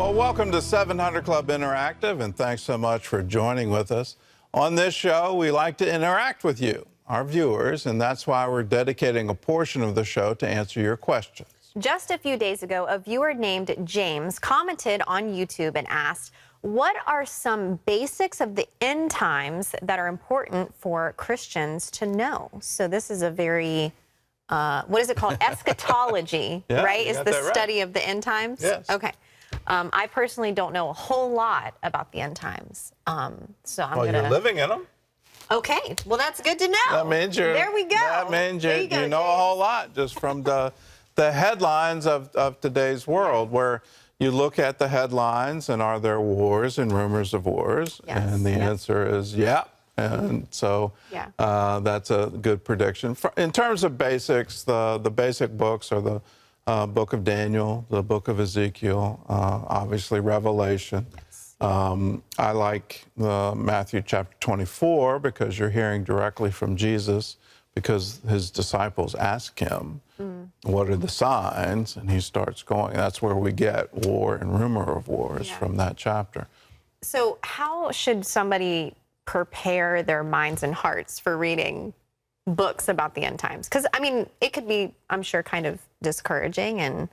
Well, welcome to 700 Club Interactive, and thanks so much for joining with us. On this show, we like to interact with you, our viewers, and that's why we're dedicating a portion of the show to answer your questions. Just a few days ago, a viewer named James commented on YouTube and asked, what are some basics of the end times that are important for Christians to know? So this is a very, what is it called? Eschatology, Yeah, right? Is the right. study of the end times? Yes. Okay. I personally don't know a whole lot about the end times. So I'm Well, you're living in them. Okay. Well, that's good to know. That means you're. There we go. That means There you go, know a whole lot just from the headlines of today's world, where you look at the headlines and are there wars and rumors of wars? Yes. And the answer is yeah. And so that's a good prediction. In terms of basics, the basic books are the book of Daniel, the book of Ezekiel, obviously Revelation. Yes. I like Matthew chapter 24 because you're hearing directly from Jesus, because his disciples ask him, what are the signs? And he starts going. That's where we get war and rumor of wars from that chapter. So how should somebody prepare their minds and hearts for reading books about the end times? Because, I mean, it could be, I'm sure, kind of discouraging. And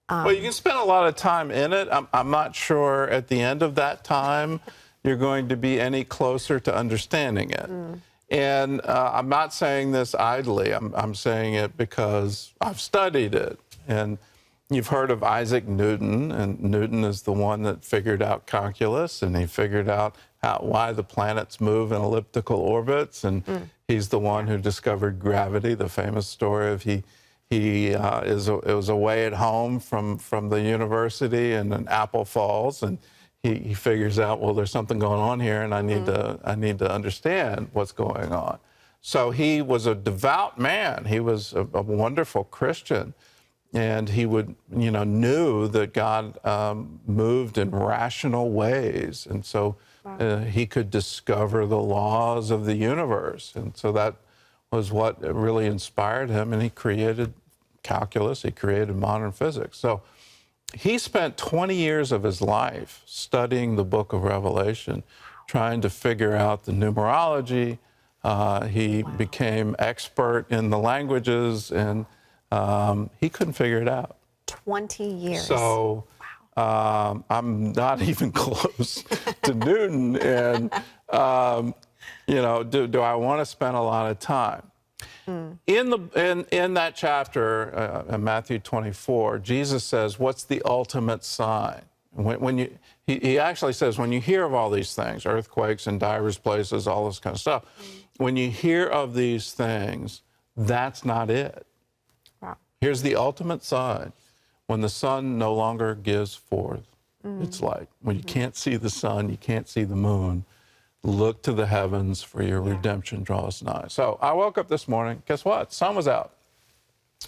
well, you can spend a lot of time in it. I'm not sure at the end of that time you're going to be any closer to understanding it. And I'm not saying this idly. I'm saying it because I've studied it. And you've heard of Isaac Newton, and Newton is the one that figured out calculus, and he figured out why the planets move in elliptical orbits, and he's the one who discovered gravity. The famous story of it was away at home from the university, and an apple falls, and he figures out, well, there's something going on here, and I need to understand what's going on. So he was a devout man. He was a wonderful Christian, and he knew that God moved in rational ways, and so he could discover the laws of the universe, and so that was what really inspired him, and he created calculus. He created modern physics. So he spent 20 years of his life studying the book of Revelation, trying to figure out the numerology. He became expert in the languages, and he couldn't figure it out. 20 years. So I'm not even close to Newton, and do I want to spend a lot of time? In that chapter, in Matthew 24, Jesus says, what's the ultimate sign? He actually says, when you hear of all these things, earthquakes in diverse places, all this kind of stuff, when you hear of these things, that's not it. Wow. Here's the ultimate sign. When the sun no longer gives forth its light, when you can't see the sun, you can't see the moon, look to the heavens, for your redemption draws nigh. So I woke up this morning, guess what? Sun was out.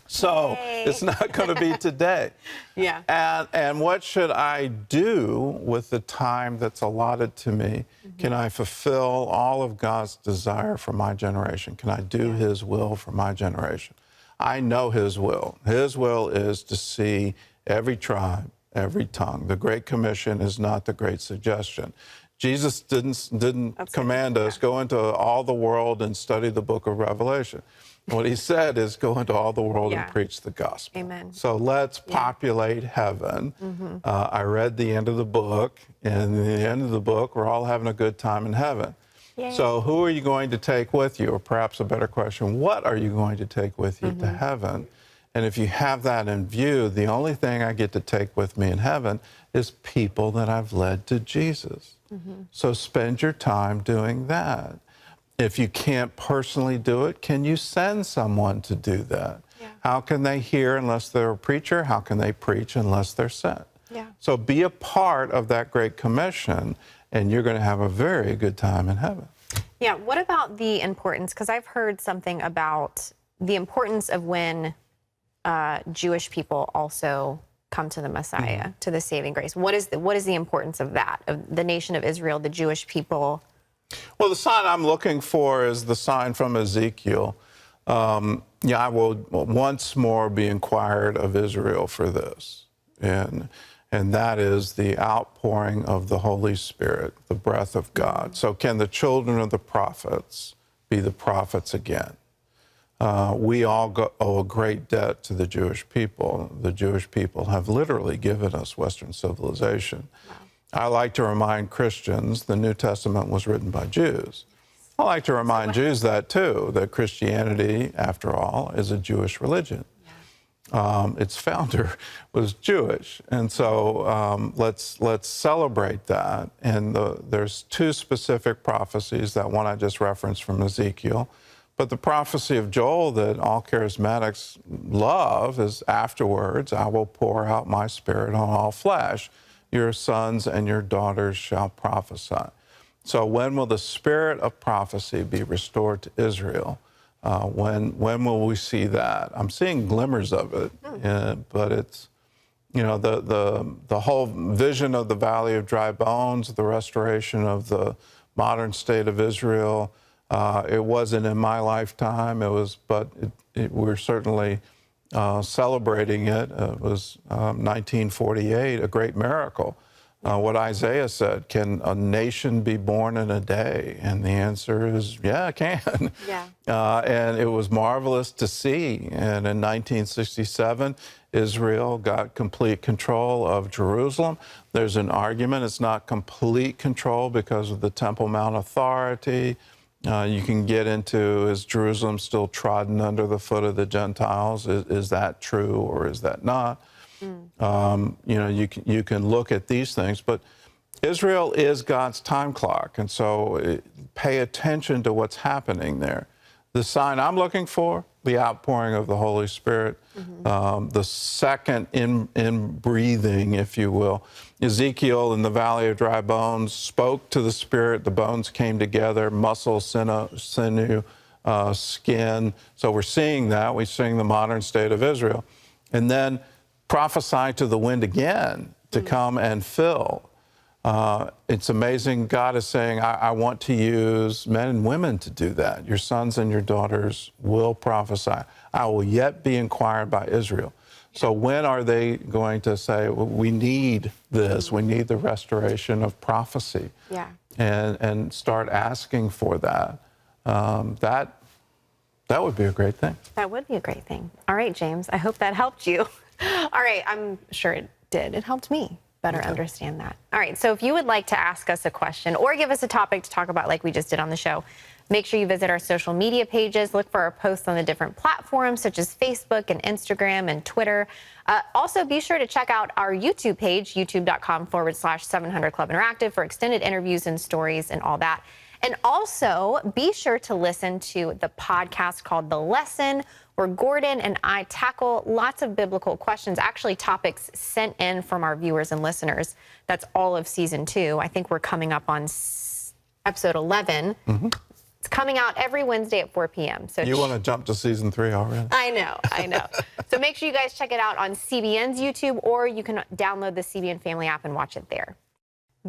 So it's not going to be today. And what should I do with the time that's allotted to me? Can I fulfill all of God's desire for my generation? Can I do his will for my generation? I know his will. His will is to see every tribe, every tongue. The Great Commission is not the Great Suggestion. Jesus didn't command us, go into all the world and study the book of Revelation. What he said is go into all the world and preach the gospel. Amen. So let's populate heaven. I read the end of the book, and in the end of the book, we're all having a good time in heaven. Yay. So who are you going to take with you? Or perhaps a better question, what are you going to take with you to heaven? And if you have that in view, the only thing I get to take with me in heaven is people that I've led to Jesus. So spend your time doing that. If you can't personally do it, can you send someone to do that? How can they hear unless they're a preacher? How can they preach unless they're sent? So be a part of that Great Commission, and you're going to have a very good time in heaven. Yeah, what about the importance? Because I've heard something about the importance of when Jewish people also come to the Messiah, to the saving grace. What is the importance of that, of the nation of Israel, the Jewish people? Well, the sign I'm looking for is the sign from Ezekiel. I will once more be inquired of Israel for this. And and that is the outpouring of the Holy Spirit, the breath of God. So can the children of the prophets be the prophets again? We all owe a great debt to the Jewish people. The Jewish people have literally given us Western civilization. Wow. I like to remind Christians the New Testament was written by Jews. I like to remind Jews that too, that Christianity, after all, is a Jewish religion. Its founder was Jewish, and so let's celebrate that. And there's two specific prophecies. That one I just referenced from Ezekiel, but the prophecy of Joel that all charismatics love is afterwards, I will pour out my Spirit on all flesh. Your sons and your daughters shall prophesy. So when will the spirit of prophecy be restored to Israel? When will we see that? I'm seeing glimmers of it, but it's, you know, the whole vision of the Valley of Dry Bones, the restoration of the modern state of Israel. It wasn't in my lifetime. It was, but we're certainly celebrating it. It was 1948, a great miracle. What Isaiah said, can a nation be born in a day? And the answer is, yeah, it can. Yeah. And it was marvelous to see. And in 1967, Israel got complete control of Jerusalem. There's an argument it's not complete control because of the Temple Mount Authority. You can get into, is Jerusalem still trodden under the foot of the Gentiles? Is that true or is that not? You know, you can look at these things, but Israel is God's time clock, and so pay attention to what's happening there. The sign I'm looking for, the outpouring of the Holy Spirit, the second in breathing, if you will. Ezekiel in the Valley of Dry Bones spoke to the Spirit, the bones came together, muscle, sinew, skin. So we're seeing that. We're seeing the modern state of Israel. And then prophesy to the wind again to come and fill. It's amazing. God is saying, I want to use men and women to do that. Your sons and your daughters will prophesy. I will yet be inquired by Israel. So when are they going to say, well, we need this, we need the restoration of prophecy, and start asking for that? That would be a great thing. That would be a great thing. All right, James, I hope that helped you. All right, I'm sure it did. It helped me better understand that. All right, so if you would like to ask us a question or give us a topic to talk about like we just did on the show, make sure you visit our social media pages. Look for our posts on the different platforms such as Facebook and Instagram and Twitter. Also, be sure to check out our YouTube page, youtube.com/700 Club Interactive for extended interviews and stories and all that. And also, be sure to listen to the podcast called The Lesson, where Gordon and I tackle lots of biblical questions, actually topics sent in from our viewers and listeners. That's all of season 2. I think we're coming up on episode 11. It's coming out every Wednesday at 4 p.m. So you want to jump to season 3 already? I know. So make sure you guys check it out on CBN's YouTube, or you can download the CBN Family app and watch it there.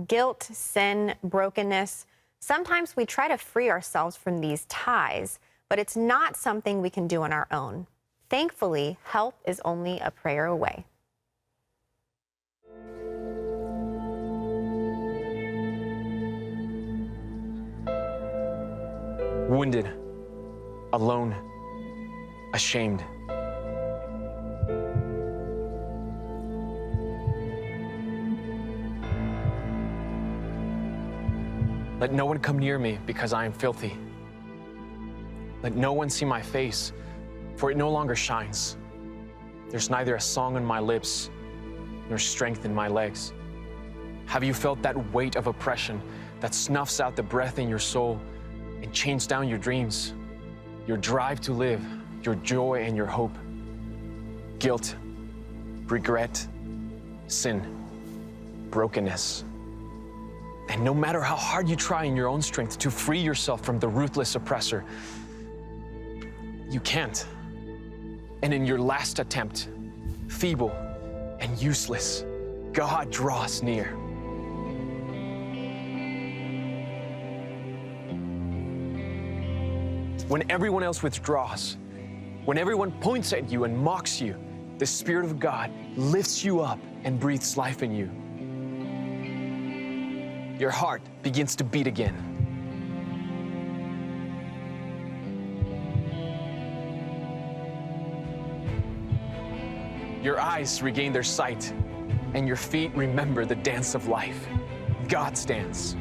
Guilt, sin, brokenness. Sometimes we try to free ourselves from these ties, but it's not something we can do on our own. Thankfully, help is only a prayer away. Wounded, alone, ashamed. Let no one come near me because I am filthy. Let no one see my face, for it no longer shines. There's neither a song on my lips, nor strength in my legs. Have you felt that weight of oppression that snuffs out the breath in your soul and chains down your dreams, your drive to live, your joy and your hope? Guilt, regret, sin, brokenness. And no matter how hard you try in your own strength to free yourself from the ruthless oppressor, you can't. And in your last attempt, feeble and useless, God draws near. When everyone else withdraws, when everyone points at you and mocks you, the Spirit of God lifts you up and breathes life in you. Your heart begins to beat again. Your eyes regain their sight, and your feet remember the dance of life, God's dance.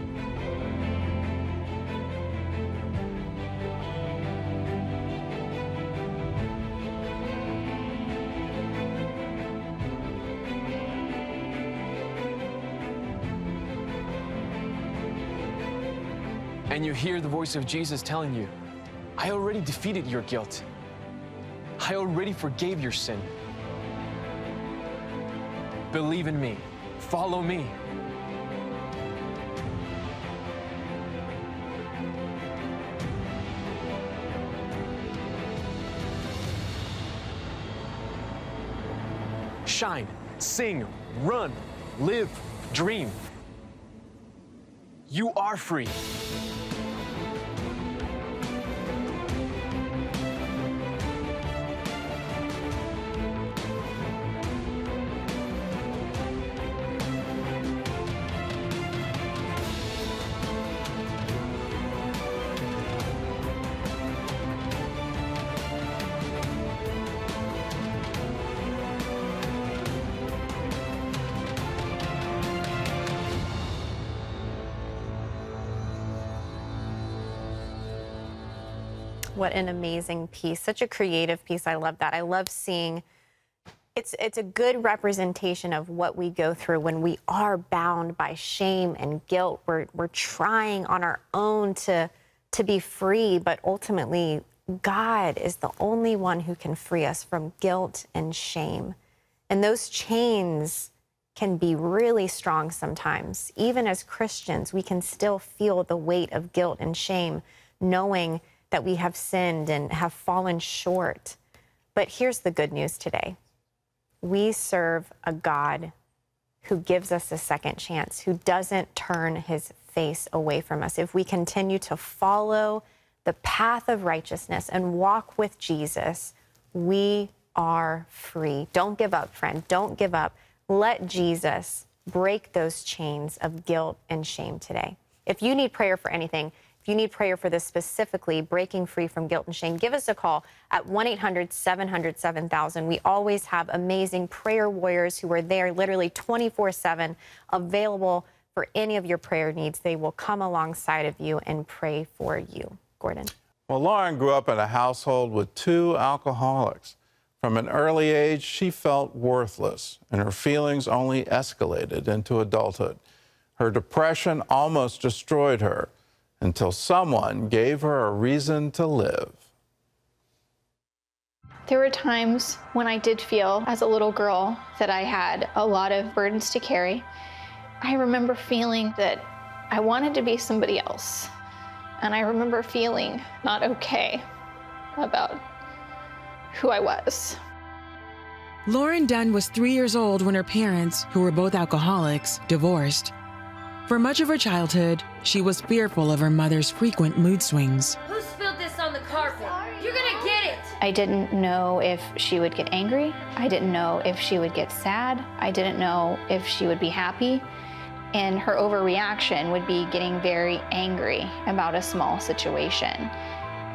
And you hear the voice of Jesus telling you, I already defeated your guilt. I already forgave your sin. Believe in me. Follow me. Shine, sing, run, live, dream. You are free. What an amazing piece. Such a creative piece. I love that. I love seeing it's a good representation of what we go through when we are bound by shame and guilt. We're trying on our own to be free, but ultimately God is the only one who can free us from guilt and shame. And those chains can be really strong sometimes. Even as Christians, we can still feel the weight of guilt and shame, knowing that we have sinned and have fallen short. But here's the good news today. We serve a God who gives us a second chance, who doesn't turn his face away from us. If we continue to follow the path of righteousness and walk with Jesus, we are free. Don't give up, friend. Don't give up. Let Jesus break those chains of guilt and shame today. If you need prayer for anything, if you need prayer for this specifically, breaking free from guilt and shame, give us a call at 1-800-700-7000. We always have amazing prayer warriors who are there literally 24/7, available for any of your prayer needs. They will come alongside of you and pray for you. Gordon. Well, Lauren grew up in a household with 2 alcoholics. From an early age, she felt worthless, and her feelings only escalated into adulthood. Her depression almost destroyed her, until someone gave her a reason to live. There were times when I did feel, as a little girl, that I had a lot of burdens to carry. I remember feeling that I wanted to be somebody else. And I remember feeling not okay about who I was. Lauren Dunn was 3 years old when her parents, who were both alcoholics, divorced. For much of her childhood, she was fearful of her mother's frequent mood swings. Who spilled this on the carpet? You're gonna get it! I didn't know if she would get angry. I didn't know if she would get sad. I didn't know if she would be happy. And her overreaction would be getting very angry about a small situation.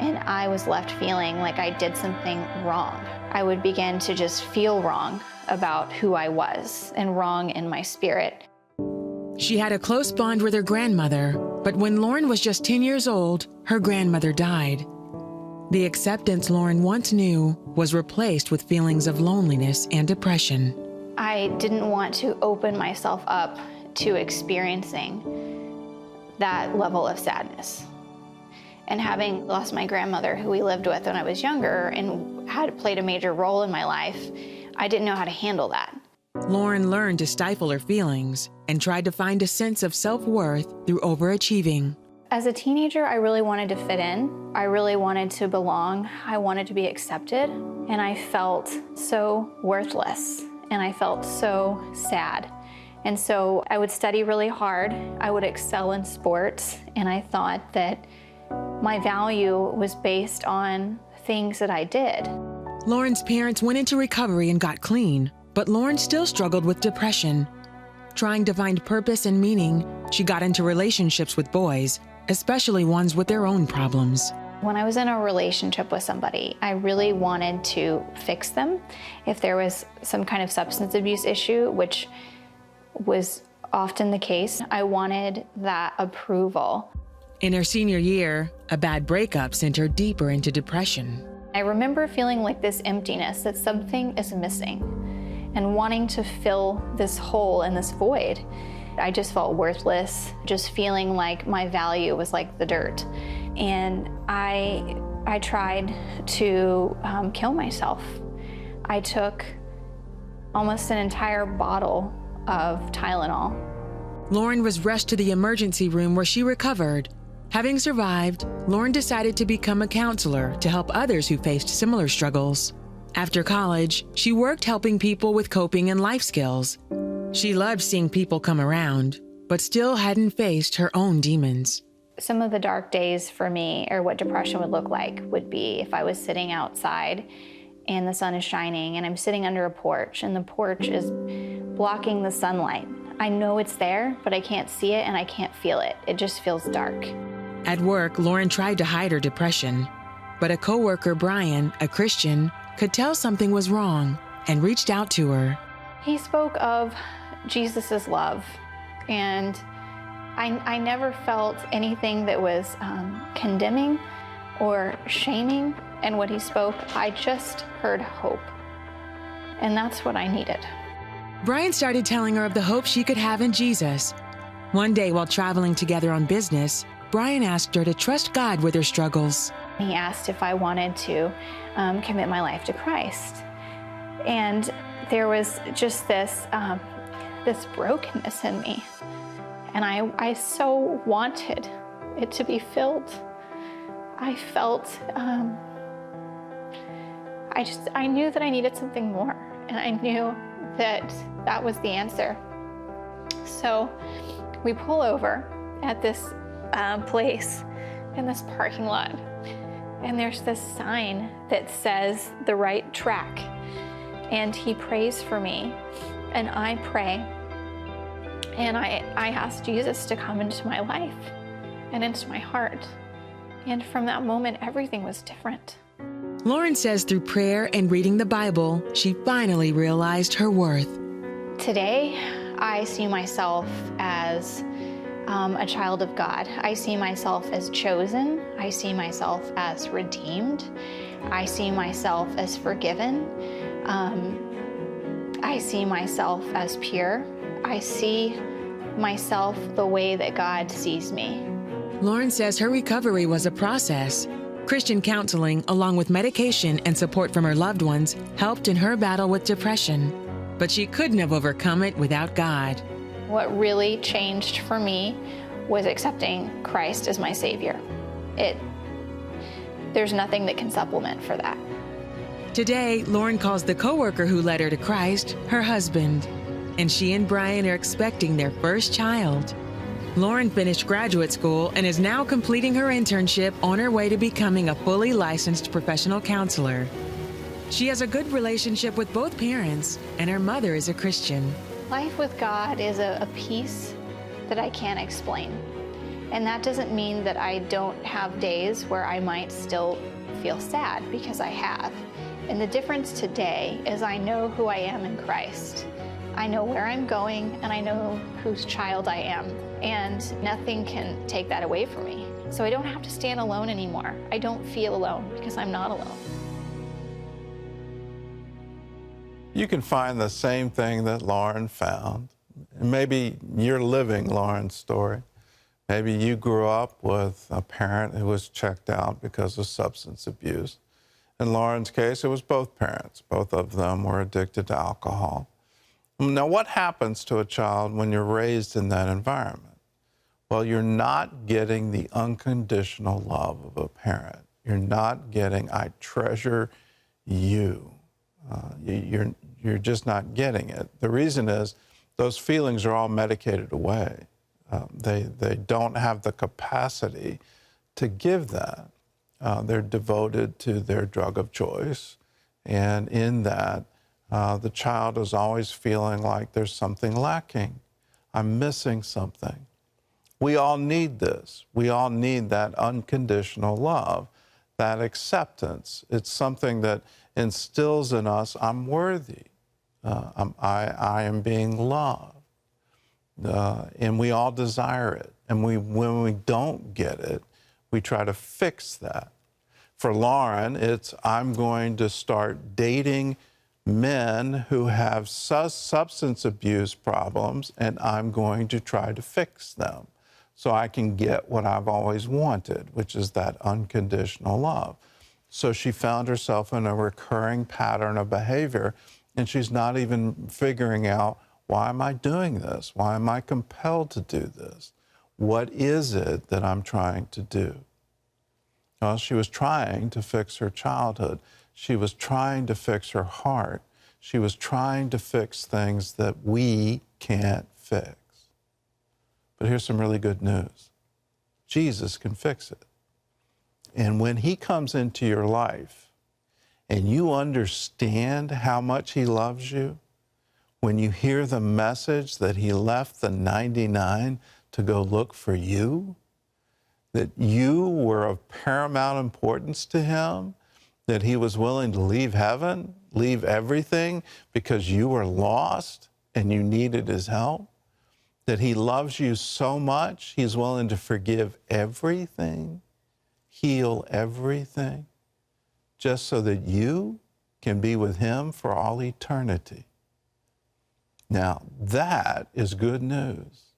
And I was left feeling like I did something wrong. I would begin to just feel wrong about who I was and wrong in my spirit. She had a close bond with her grandmother, but when Lauren was just 10 years old, her grandmother died. The acceptance Lauren once knew was replaced with feelings of loneliness and depression. I didn't want to open myself up to experiencing that level of sadness. And having lost my grandmother, who we lived with when I was younger and had played a major role in my life, I didn't know how to handle that. Lauren learned to stifle her feelings and tried to find a sense of self-worth through overachieving. As a teenager, I really wanted to fit in. I really wanted to belong. I wanted to be accepted. And I felt so worthless. And I felt so sad. And so I would study really hard. I would excel in sports. And I thought that my value was based on things that I did. Lauren's parents went into recovery and got clean, but Lauren still struggled with depression. Trying to find purpose and meaning, she got into relationships with boys, especially ones with their own problems. When I was in a relationship with somebody, I really wanted to fix them. If there was some kind of substance abuse issue, which was often the case, I wanted that approval. In her senior year, a bad breakup sent her deeper into depression. I remember feeling like this emptiness, that something is missing, and wanting to fill this hole and this void. I just felt worthless, just feeling like my value was like the dirt. And I tried to kill myself. I took almost an entire bottle of Tylenol. Lauren was rushed to the emergency room where she recovered. Having survived, Lauren decided to become a counselor to help others who faced similar struggles. After college, she worked helping people with coping and life skills. She loved seeing people come around, but still hadn't faced her own demons. Some of the dark days for me, or what depression would look like, would be if I was sitting outside and the sun is shining and I'm sitting under a porch and the porch is blocking the sunlight. I know it's there, but I can't see it and I can't feel it. It just feels dark. At work, Lauren tried to hide her depression, but a coworker, Brian, a Christian, could tell something was wrong and reached out to her. He spoke of Jesus' love, and I never felt anything that was condemning or shaming in what he spoke. I just heard hope, and that's what I needed. Brian started telling her of the hope she could have in Jesus. One day while traveling together on business, Brian asked her to trust God with her struggles. He asked if I wanted to commit my life to Christ. And there was just this brokenness in me. And I so wanted it to be filled. I felt, I knew that I needed something more. And I knew that that was the answer. So we pull over at this place in this parking lot. And there's this sign that says the right track. And he prays for me, and I pray. And I ask Jesus to come into my life and into my heart. And from that moment, everything was different. Lauren says through prayer and reading the Bible, she finally realized her worth. Today, I see myself as a child of God. I see myself as chosen. I see myself as redeemed. I see myself as forgiven. I see myself as pure. I see myself the way that God sees me. Lauren says her recovery was a process. Christian counseling, along with medication and support from her loved ones, helped in her battle with depression. But she couldn't have overcome it without God. What really changed for me was accepting Christ as my Savior. There's nothing that can supplement for that. Today, Lauren calls the coworker who led her to Christ her husband, and she and Brian are expecting their first child. Lauren finished graduate school and is now completing her internship on her way to becoming a fully licensed professional counselor. She has a good relationship with both parents, and her mother is a Christian. Life with God is a peace that I can't explain. And that doesn't mean that I don't have days where I might still feel sad, because I have. And the difference today is I know who I am in Christ. I know where I'm going, and I know whose child I am. And nothing can take that away from me. So I don't have to stand alone anymore. I don't feel alone because I'm not alone. You can find the same thing that Lauren found. Maybe you're living Lauren's story. Maybe you grew up with a parent who was checked out because of substance abuse. In Lauren's case, it was both parents. Both of them were addicted to alcohol. Now, what happens to a child when you're raised in that environment? Well, you're not getting the unconditional love of a parent. You're not getting, I treasure you. You're just not getting it. The reason is those feelings are all medicated away. They don't have the capacity to give that. They're devoted to their drug of choice, And in that, the child is always feeling like there's something lacking. I'm missing something. We all need this. We all need that unconditional love, that acceptance. It's something that instills in us, I'm worthy. I am being loved. And we all desire it. And when we don't get it, we try to fix that. For Lauren, it's I'm going to start dating men who have substance abuse problems, and I'm going to try to fix them so I can get what I've always wanted, which is that unconditional love. So she found herself in a recurring pattern of behavior, and she's not even figuring out, why am I doing this? Why am I compelled to do this? What is it that I'm trying to do? Well, she was trying to fix her childhood. She was trying to fix her heart. She was trying to fix things that we can't fix. But here's some really good news. Jesus can fix it. And when he comes into your life and you understand how much he loves you, when you hear the message that he left the 99 to go look for you, that you were of paramount importance to him, that he was willing to leave heaven, leave everything because you were lost and you needed his help, that he loves you so much, he's willing to forgive everything, heal everything, just so that you can be with him for all eternity. Now, that is good news.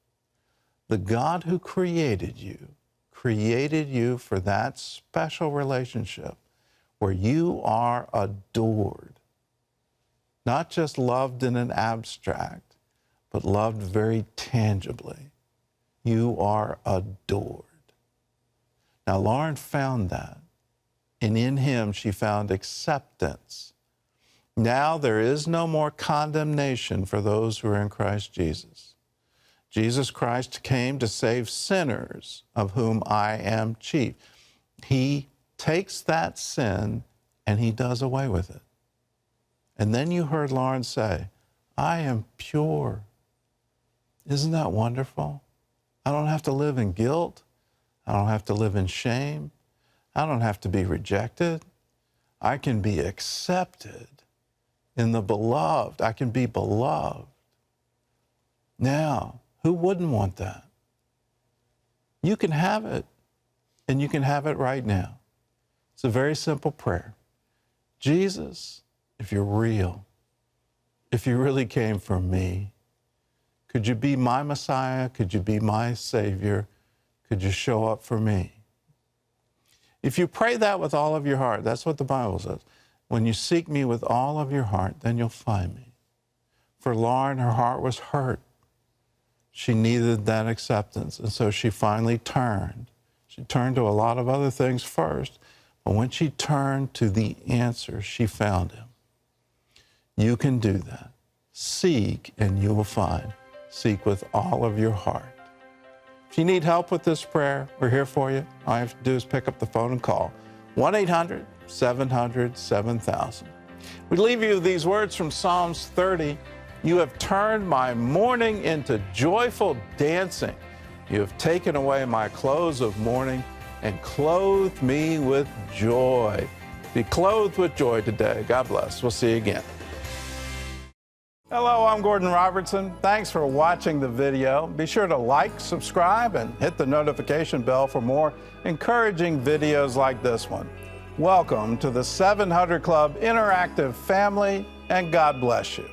The God who created you for that special relationship where you are adored, not just loved in an abstract, but loved very tangibly. You are adored. Now, Lauren found that, and in him she found acceptance. Now there is no more condemnation for those who are in Christ Jesus. Jesus Christ came to save sinners, of whom I am chief. He takes that sin and he does away with it. And then you heard Lauren say, I am pure. Isn't that wonderful? I don't have to live in guilt. I don't have to live in shame. I don't have to be rejected. I can be accepted in the beloved. I can be beloved. Now, who wouldn't want that? You can have it, and you can have it right now. It's a very simple prayer. Jesus, if you're real, if you really came for me, could you be my Messiah? Could you be my Savior? Could you show up for me? If you pray that with all of your heart, that's what the Bible says. When you seek me with all of your heart, then you'll find me. For Lauren, her heart was hurt. She needed that acceptance, and so she finally turned. She turned to a lot of other things first, but when she turned to the answer, she found him. You can do that. Seek, and you will find. Seek with all of your heart. If you need help with this prayer, we're here for you. All you have to do is pick up the phone and call 1-800-700-7000. We leave you with these words from Psalms 30. You have turned my mourning into joyful dancing. You have taken away my clothes of mourning and clothed me with joy. Be clothed with joy today. God bless. We'll see you again. Hello, I'm Gordon Robertson. Thanks for watching the video. Be sure to like, subscribe, and hit the notification bell for more encouraging videos like this one. Welcome to the 700 Club Interactive family, and God bless you.